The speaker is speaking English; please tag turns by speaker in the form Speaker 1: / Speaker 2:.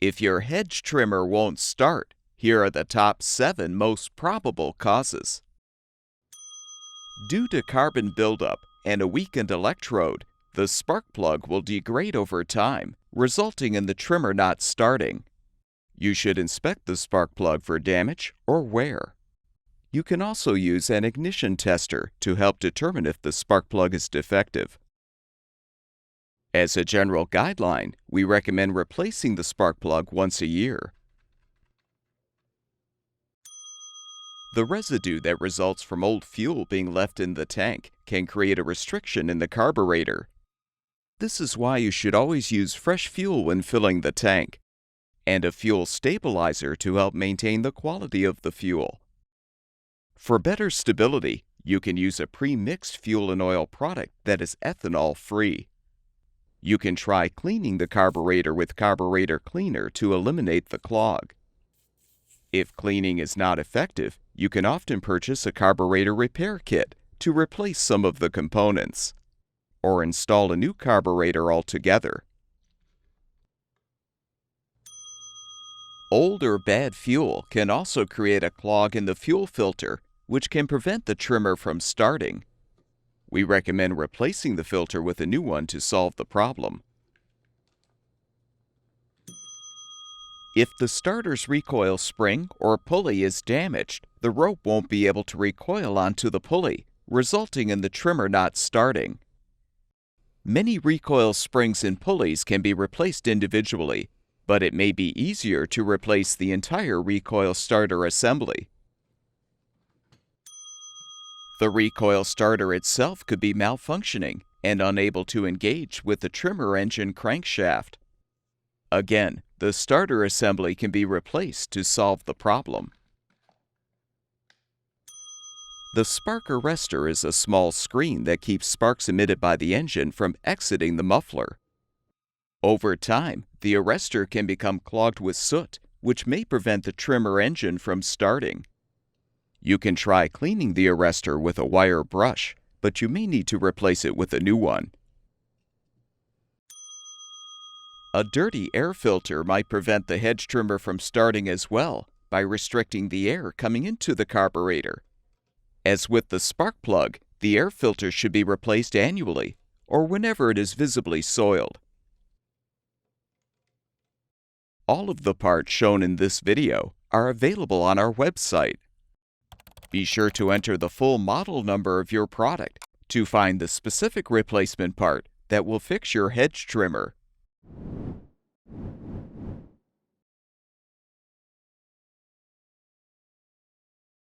Speaker 1: If your hedge trimmer won't start, here are the top 7 most probable causes. Due to carbon buildup and a weakened electrode, the spark plug will degrade over time, resulting in the trimmer not starting. You should inspect the spark plug for damage or wear. You can also use an ignition tester to help determine if the spark plug is defective. As a general guideline, we recommend replacing the spark plug once a year. The residue that results from old fuel being left in the tank can create a restriction in the carburetor. This is why you should always use fresh fuel when filling the tank, and a fuel stabilizer to help maintain the quality of the fuel. For better stability, you can use a pre-mixed fuel and oil product that is ethanol-free. You can try cleaning the carburetor with carburetor cleaner to eliminate the clog. If cleaning is not effective, you can often purchase a carburetor repair kit to replace some of the components, or install a new carburetor altogether. Old or bad fuel can also create a clog in the fuel filter, which can prevent the trimmer from starting. We recommend replacing the filter with a new one to solve the problem. If the starter's recoil spring or pulley is damaged, the rope won't be able to recoil onto the pulley, resulting in the trimmer not starting. Many recoil springs and pulleys can be replaced individually, but it may be easier to replace the entire recoil starter assembly. The recoil starter itself could be malfunctioning and unable to engage with the trimmer engine crankshaft. Again, the starter assembly can be replaced to solve the problem. The spark arrestor is a small screen that keeps sparks emitted by the engine from exiting the muffler. Over time, the arrestor can become clogged with soot, which may prevent the trimmer engine from starting. You can try cleaning the arrestor with a wire brush, but you may need to replace it with a new one. A dirty air filter might prevent the hedge trimmer from starting as well by restricting the air coming into the carburetor. As with the spark plug, the air filter should be replaced annually or whenever it is visibly soiled. All of the parts shown in this video are available on our website. Be sure to enter the full model number of your product to find the specific replacement part that will fix your hedge trimmer.